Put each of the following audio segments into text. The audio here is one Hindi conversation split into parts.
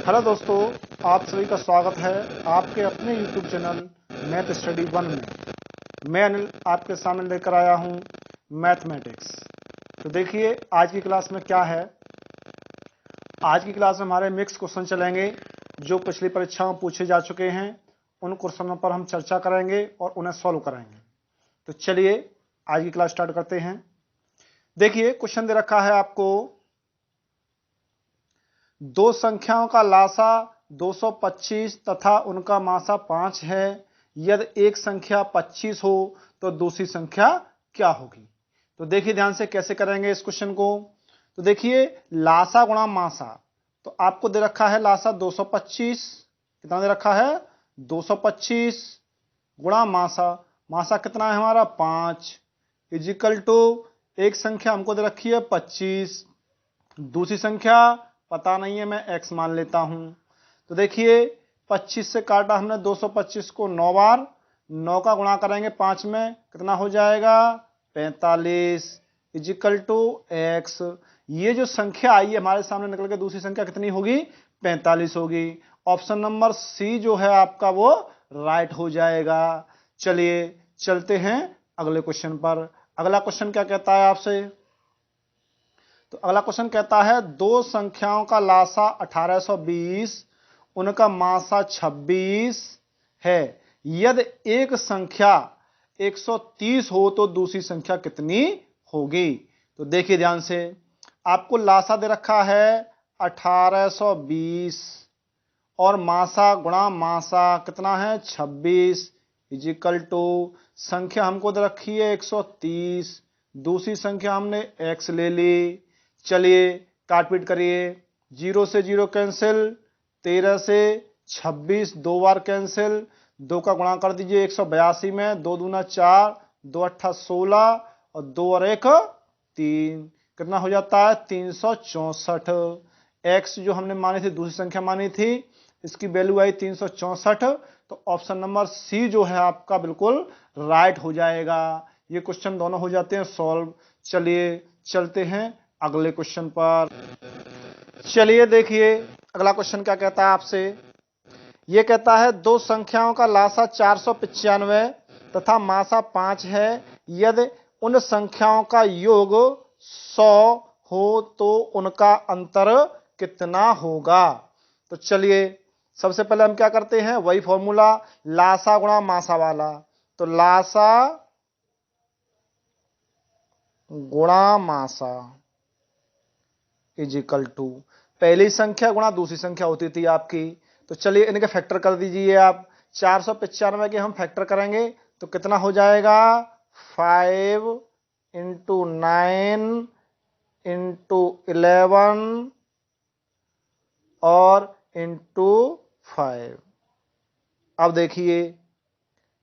हेलो दोस्तों, आप सभी का स्वागत है आपके अपने YouTube चैनल मैथ स्टडी 1 में। मैं अनिल आपके सामने लेकर आया हूं मैथमेटिक्स। तो देखिए आज की क्लास में क्या है। आज की क्लास में हमारे मिक्स क्वेश्चन चलेंगे जो पिछली परीक्षाओं में पूछे जा चुके हैं। उन क्वेश्चनों पर हम चर्चा करेंगे और उन्हें सॉल्व करेंगे। तो चलिए आज की क्लास स्टार्ट करते हैं। देखिए क्वेश्चन दे रखा है आपको, दो संख्याओं का लासा 225 तथा उनका मासा 5 है। यदि एक संख्या 25 हो तो दूसरी संख्या क्या होगी। तो देखिए ध्यान से कैसे करेंगे इस क्वेश्चन को। तो देखिए लासा गुणा मासा, तो आपको दे रखा है लासा 225, कितना दे रखा है 225 गुणा मासा, मासा कितना है हमारा 5 इजिकल टू एक संख्या हमको दे रखी है 25, दूसरी संख्या पता नहीं है, मैं x मान लेता हूं। तो देखिए 25 से काटा हमने 225 को 9 बार, 9 का गुणा करेंगे 5 में, कितना हो जाएगा 45 इजिकल टू x। ये जो संख्या आई है हमारे सामने निकल के, दूसरी संख्या कितनी होगी 45 होगी। ऑप्शन नंबर सी जो है आपका वो राइट हो जाएगा। चलिए चलते हैं अगले क्वेश्चन पर। अगला क्वेश्चन क्या कहता है आपसे। तो अगला क्वेश्चन कहता है दो संख्याओं का लासा 1820, उनका मासा 26 है। यदि एक संख्या 130 हो तो दूसरी संख्या कितनी होगी। तो देखिए ध्यान से, आपको लासा दे रखा है 1820 और मासा गुणा मासा कितना है 26 इजिकल टू संख्या हमको दे रखी है 130, दूसरी संख्या हमने x ले ली। चलिए काटपीट करिए, 0 से 0 कैंसिल, 13 से 26 दो बार कैंसिल, 2 का गुणा कर दीजिए 182 में, 2 दूना 4, 2 अट्ठा 16 और 2 और 1 3, कितना हो जाता है 364। x जो हमने मानी थी दूसरी संख्या मानी थी, इसकी वैल्यू आई 364। तो ऑप्शन नंबर सी जो है आपका बिल्कुल राइट हो जाएगा। ये क्वेश्चन दोनों हो जाते हैं सॉल्व। चलिए चलते हैं अगले क्वेश्चन पर। चलिए देखिए अगला क्वेश्चन क्या कहता है आपसे। यह कहता है दो संख्याओं का लासा 495 तथा मासा 5 है। यदि उन संख्याओं का योग 100 हो तो उनका अंतर कितना होगा। तो चलिए सबसे पहले हम क्या करते हैं, वही फॉर्मूला लासा गुणा मासा वाला। तो लासा गुणा मासा इजिकल टू पहली संख्या गुणा दूसरी संख्या होती थी आपकी। तो चलिए इनके फैक्टर कर दीजिए आप। 495 के हम फैक्टर करेंगे तो कितना हो जाएगा 5 इंटू 9 इंटू 11 और इंटू 5। अब देखिए,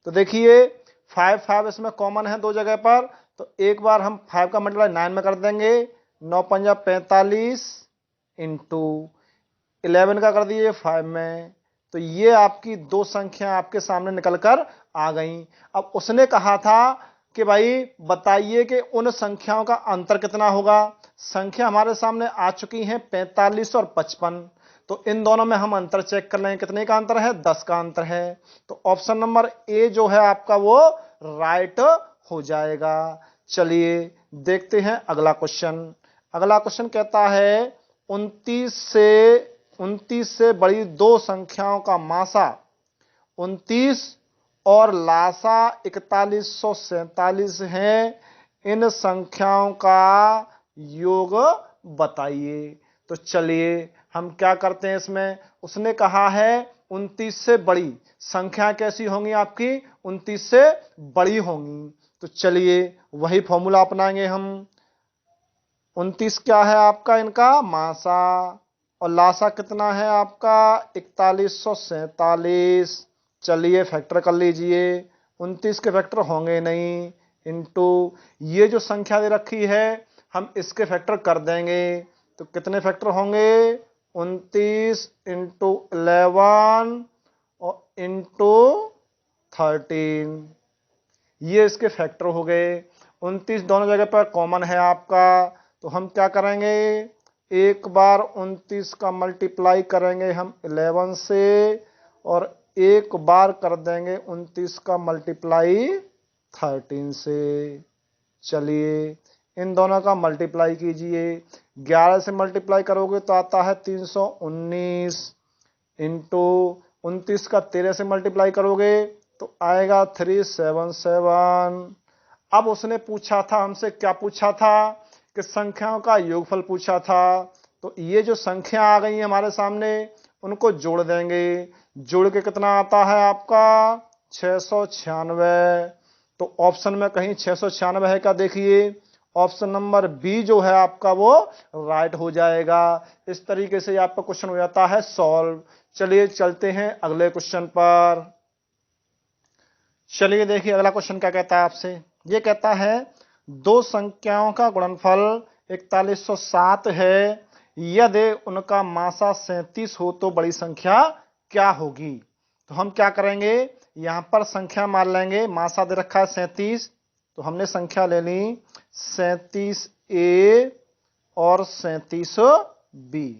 तो देखिए 5 इसमें कॉमन है दो जगह पर, तो एक बार हम 5 का मल्टीप्लाई 9 में कर देंगे, 9 पंजा 45 इंटू 11 का कर दीजिए 5 में। तो ये आपकी दो संख्या आपके सामने निकलकर आ गई। अब उसने कहा था कि भाई बताइए कि उन संख्याओं का अंतर कितना होगा। संख्या हमारे सामने आ चुकी हैं 45 और 55, तो इन दोनों में हम अंतर चेक कर लेंगे, कितने का अंतर है 10 का अंतर है। तो ऑप्शन नंबर ए जो है आपका वो राइट हो जाएगा। चलिए देखते हैं अगला क्वेश्चन। अगला क्वेश्चन कहता है 29 से बड़ी दो संख्याओं का मासा 29 और लासा 4147 है। इन संख्याओं का योग बताइए। तो चलिए हम क्या करते हैं इसमें, उसने कहा है 29 से बड़ी संख्या कैसी होंगी आपकी 29 से बड़ी होंगी। तो चलिए वही फॉर्मूला अपनाएंगे हम। 29 क्या है आपका इनका मासा और लासा कितना है आपका 4147। चलिए फैक्टर कर लीजिए, 29 के फैक्टर होंगे नहीं, इंटू ये जो संख्या दे रखी है हम इसके फैक्टर कर देंगे। तो कितने फैक्टर होंगे 29 इंटू 11 और इंटू 13, ये इसके फैक्टर हो गए। 29 दोनों जगह पर कॉमन है आपका, तो हम क्या करेंगे एक बार 29 का मल्टीप्लाई करेंगे हम 11 से और एक बार कर देंगे 29 का मल्टीप्लाई 13 से। चलिए इन दोनों का मल्टीप्लाई कीजिए। 11 से मल्टीप्लाई करोगे तो आता है 319 इंटू 29 का 13 से मल्टीप्लाई करोगे तो आएगा 377। अब उसने पूछा था हमसे, क्या पूछा था कि संख्याओं का योगफल पूछा था। तो ये जो संख्या आ गई है हमारे सामने उनको जोड़ देंगे। जोड़ के कितना आता है आपका 696। तो ऑप्शन में कहीं 696 है क्या, देखिए ऑप्शन नंबर बी जो है आपका वो राइट हो जाएगा। इस तरीके से आपका क्वेश्चन हो जाता है सॉल्व। चलिए चलते हैं अगले क्वेश्चन पर। चलिए देखिए अगला क्वेश्चन क्या कहता है आपसे। ये कहता है दो संख्याओं का गुणनफल 4107 है, यदि उनका मासा 37 हो तो बड़ी संख्या क्या होगी। तो हम क्या करेंगे, यहां पर संख्या मान लेंगे। मासा दे रखा है 37, तो हमने संख्या ले ली 37A और 37B,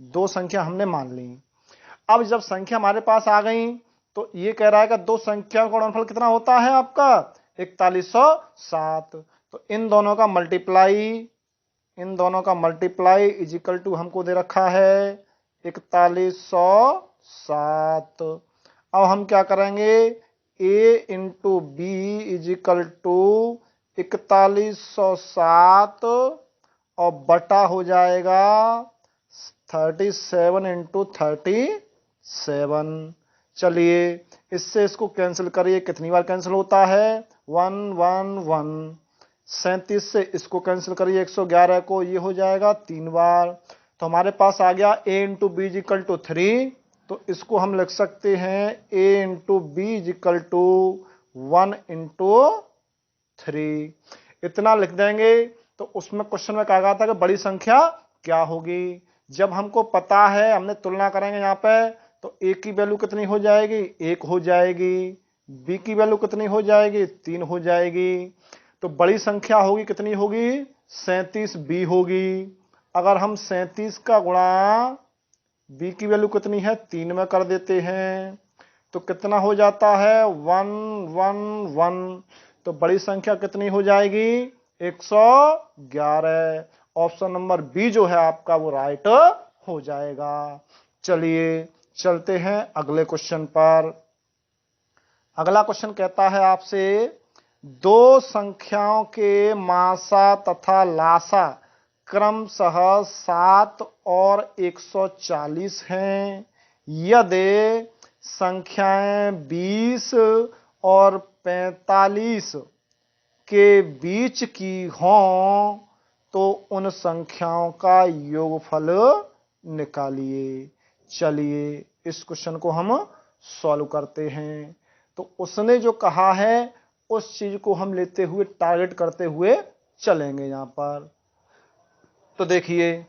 दो संख्या हमने मान ली। अब जब संख्या हमारे पास आ गई तो ये कह रहा है कि दो संख्याओं का गुणनफल कितना होता है आपका 4107। तो इन दोनों का मल्टीप्लाई इज इक्वल टू हमको दे रखा है 4107। अब हम क्या करेंगे, A into B is equal to 4107 और बटा हो जाएगा 37 इंटू 37। चलिए इससे इसको कैंसिल करिए। कितनी बार कैंसिल होता है 1 1 1। 37 से इसको कैंसिल करिए 111 को, ये हो जाएगा 3 बार। तो हमारे पास आ गया A into B equal to 3। तो इसको हम लिख सकते हैं A into B equal to 1 into 3। इतना लिख देंगे। तो उसमें क्वेश्चन में कहा गया था कि बड़ी संख्या क्या होगी। जब हमको पता है, हमने तुलना करेंगे यहाँ पे, तो A की वैल्यू कितनी हो जाएगी 1 हो जाएगी, B की वैल्यू कितनी हो जाएगी 3 हो जाएगी। तो बड़ी संख्या होगी कितनी होगी 37B होगी। अगर हम 37 का गुणा B की वैल्यू कितनी है 3 में कर देते हैं तो कितना हो जाता है 1 1 1। तो बड़ी संख्या कितनी हो जाएगी 111। ऑप्शन नंबर बी जो है आपका वो राइट हो जाएगा। चलिए चलते हैं अगले क्वेश्चन पर। अगला क्वेश्चन कहता है आपसे दो संख्याओं के मासा तथा लासा क्रमशः 7 और 140 हैं, यदि संख्याएं 20 और 45 के बीच की हों तो उन संख्याओं का योगफल निकालिए। चलिए इस क्वेश्चन को हम सॉल्व करते हैं। तो उसने जो कहा है उस चीज को हम लेते हुए टारगेट करते हुए चलेंगे यहां पर। तो देखिए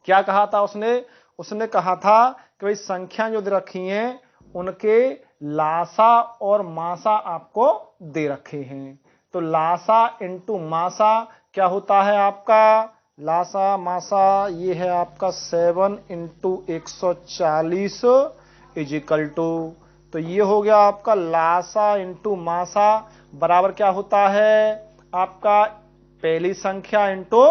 क्या कहा था उसने कहा था कि भाई संख्या जो दे रखी हैं उनके लासा और मासा आपको दे रखे हैं। तो लासा इंटू मासा क्या होता है आपका, लासा मासा ये है आपका 7 इंटू 140 इज इक्वल टू, तो ये हो गया आपका लासा इंटू मासा बराबर क्या होता है आपका पहली संख्या इंटू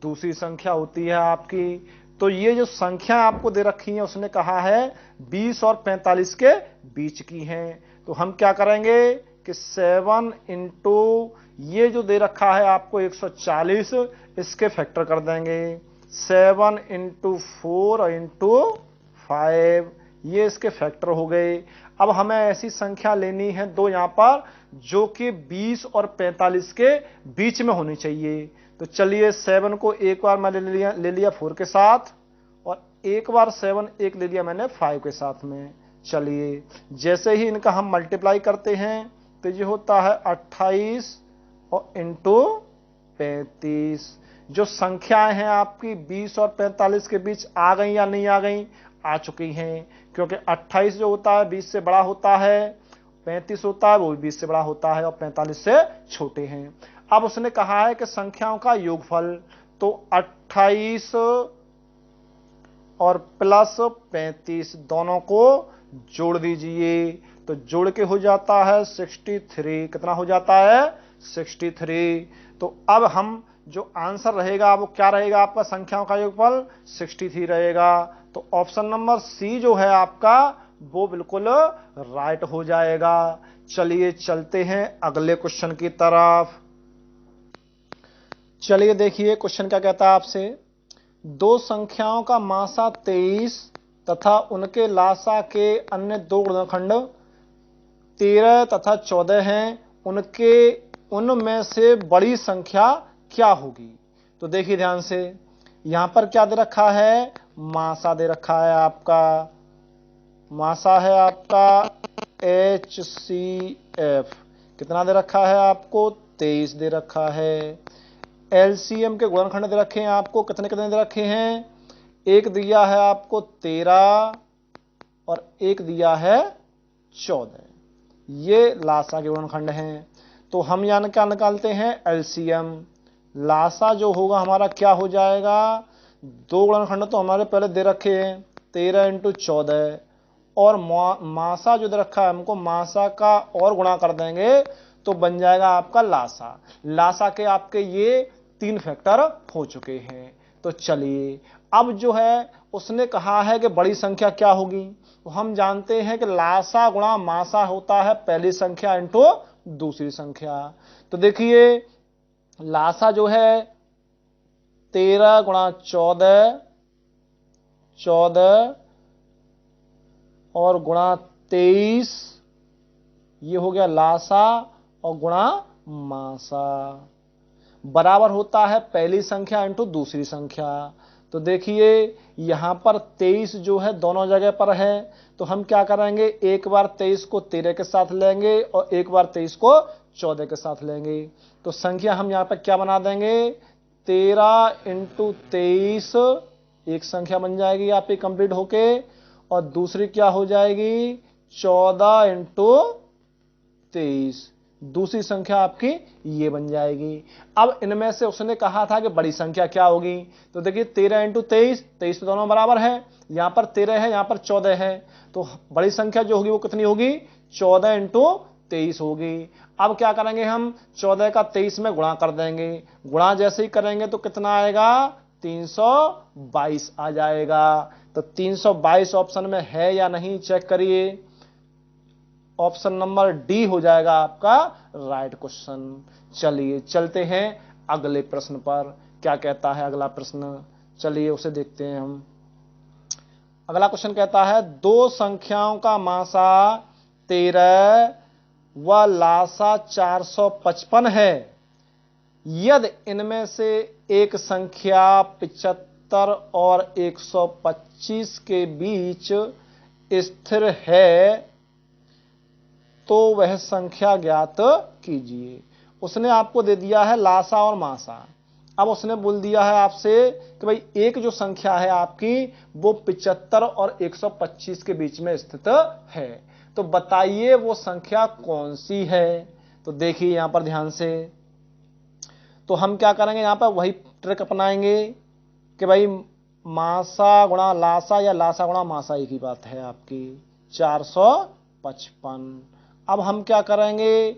दूसरी संख्या होती है आपकी। तो ये जो संख्या आपको दे रखी है उसने कहा है 20 और 45 के बीच की हैं। तो हम क्या करेंगे कि 7 इंटू ये जो दे रखा है आपको 140 इसके फैक्टर कर देंगे 7 इंटू 4 इंटू 5, ये इसके फैक्टर हो गए। अब हमें ऐसी संख्या लेनी है दो यहाँ पर जो कि 20 और 45 के बीच में होनी चाहिए। तो चलिए 7 को एक बार मैंने ले लिया 4 के साथ और एक बार 7 एक ले लिया मैंने 5 के साथ में। चलिए जैसे ही इनका हम मल्टीप्लाई करते हैं तो ये होता है 28 और इंटू 35। जो संख्याएं हैं आपकी 20 और 45 के बीच आ गई या नहीं आ गई, आ चुकी हैं, क्योंकि 28 जो होता है 20 से बड़ा होता है, 35 होता है वो 20 से बड़ा होता है और 45 से छोटे हैं। अब उसने कहा है कि संख्याओं का योगफल, तो 28 और प्लस 35 दोनों को जोड़ दीजिए, तो जोड़ के हो जाता है 63। कितना हो जाता है? 63। तो अब हम जो आंसर रहेगा वो क्या रहेगा? आपका संख्याओं का योगफल 63 रहेगा। तो ऑप्शन नंबर सी जो है आपका वो बिल्कुल राइट हो जाएगा। चलिए चलते हैं अगले क्वेश्चन की तरफ। चलिए देखिए क्वेश्चन क्या कहता है आपसे। दो संख्याओं का मासा 23 तथा उनके लासा के अन्य दो गुणनखंड 13 तथा 14 हैं, उनमें से बड़ी संख्या क्या होगी? तो देखिए ध्यान से, यहां पर क्या दे रखा है? मासा दे रखा है आपका। मासा है आपका HCF। कितना दे रखा है आपको? 23 दे रखा है। LCM के गुणनखंड दे रखे हैं आपको। कितने कितने दे रखे हैं? एक दिया है आपको 13 और एक दिया है 14। ये लासा के गुणनखंड हैं। तो हम यहाँ क्या निकालते हैं? LCM। लासा जो होगा हमारा क्या हो जाएगा? दो गुणनखंड तो हमारे पहले दे रखे हैं 13 × 14, और मासा जो दे रखा है हमको, मासा का और गुणा कर देंगे तो बन जाएगा आपका लासा। लासा के आपके ये 3 फैक्टर हो चुके हैं। तो चलिए अब जो है उसने कहा है कि बड़ी संख्या क्या होगी। तो हम जानते हैं कि लासा गुणा मासा होता है पहली संख्या इंटू दूसरी संख्या। तो देखिए लासा जो है 13 × 14, 14 और गुणा 23, ये हो गया लासा, और गुणा मासा बराबर होता है पहली संख्या इंटू दूसरी संख्या। तो देखिए यहां पर 23 जो है दोनों जगह पर है, तो हम क्या करेंगे? एक बार 23 को 13 के साथ लेंगे और एक बार 23 को 14 के साथ लेंगे। तो संख्या हम यहां पर क्या बना देंगे? 13 × 23 एक संख्या बन जाएगी आपकी कंप्लीट होके, और दूसरी क्या हो जाएगी? 14 × 23 दूसरी संख्या आपकी ये बन जाएगी। अब इनमें से उसने कहा था कि बड़ी संख्या क्या होगी। तो देखिए 13 × 23, 23 तो दोनों बराबर है, यहां पर 13 है, यहां पर 14 है, तो बड़ी संख्या जो होगी वो कितनी होगी? 14 × 23 होगी। अब क्या करेंगे हम? 14 का 23 में गुणा कर देंगे। गुणा जैसे ही करेंगे तो कितना आएगा? 322 आ जाएगा। तो 322 ऑप्शन में है या नहीं चेक करिए। ऑप्शन नंबर डी हो जाएगा आपका राइट क्वेश्चन। चलिए चलते हैं अगले प्रश्न पर। क्या कहता है अगला प्रश्न? चलिए उसे देखते हैं हम। अगला क्वेश्चन कहता है दो संख्याओं का मासा 13 व लासा 455 है, यदि इनमें से एक संख्या 75 और 125 के बीच स्थिर है तो वह संख्या ज्ञात कीजिए। उसने आपको दे दिया है लासा और मासा। अब उसने बोल दिया है आपसे कि भाई एक जो संख्या है आपकी वो 75 और 125 के बीच में स्थित है, तो बताइए वो संख्या कौन सी है। तो देखिए यहां पर ध्यान से, तो हम क्या करेंगे? यहां पर वही ट्रिक अपनाएंगे कि भाई मासा गुणा लासा या लासा गुणा मासा एक ही बात है आपकी। 455। अब हम क्या करेंगे?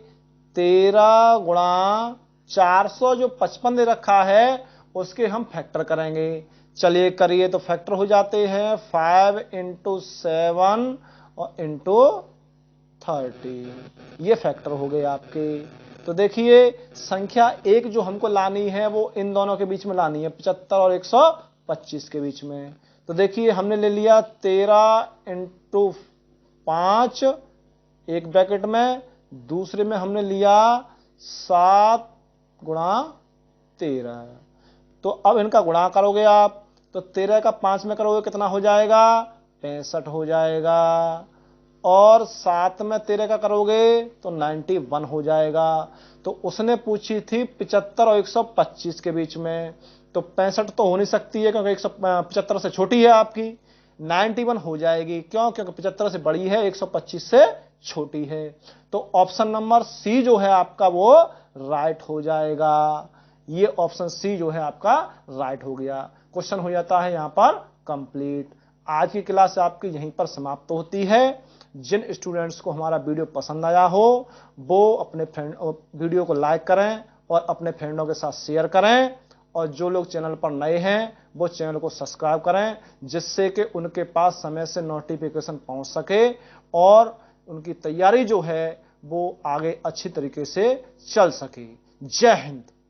13 गुणा 400 जो 55 दे रखा है उसके हम फैक्टर करेंगे। चलिए करिए, तो फैक्टर हो जाते हैं 5 × 7 और इंटू 30। ये फैक्टर हो गए आपके। तो देखिए संख्या एक जो हमको लानी है वो इन दोनों के बीच में लानी है, 75 और 125 के बीच में। तो देखिए हमने ले लिया 13 × 5 एक ब्रैकेट में, दूसरे में हमने लिया 7 × 13। तो अब इनका गुणा करोगे आप, तो 13 का 5 में करोगे कितना हो जाएगा? 65 हो जाएगा, और 7 में 13 का करोगे तो 91 हो जाएगा। तो उसने पूछी थी 75 और 125 के बीच में, तो 65 तो हो नहीं सकती है क्योंकि 175 से छोटी है आपकी। 91 हो जाएगी, क्यों? क्योंकि 75 से बड़ी है, 125 से छोटी है। तो ऑप्शन नंबर सी जो है आपका वो राइट हो जाएगा। ये ऑप्शन सी जो है आपका राइट हो गया। क्वेश्चन हो जाता है यहां पर कंप्लीट। आज की क्लास आपकी यहीं पर समाप्त होती है। जिन स्टूडेंट्स को हमारा वीडियो पसंद आया हो वो अपने फ्रेंड वीडियो को लाइक करें और अपने फ्रेंडों के साथ शेयर करें, और जो लोग चैनल पर नए हैं वो चैनल को सब्सक्राइब करें, जिससे कि उनके पास समय से नोटिफिकेशन पहुंच सके और उनकी तैयारी जो है वो आगे अच्छी तरीके से चल सके। जय हिंद।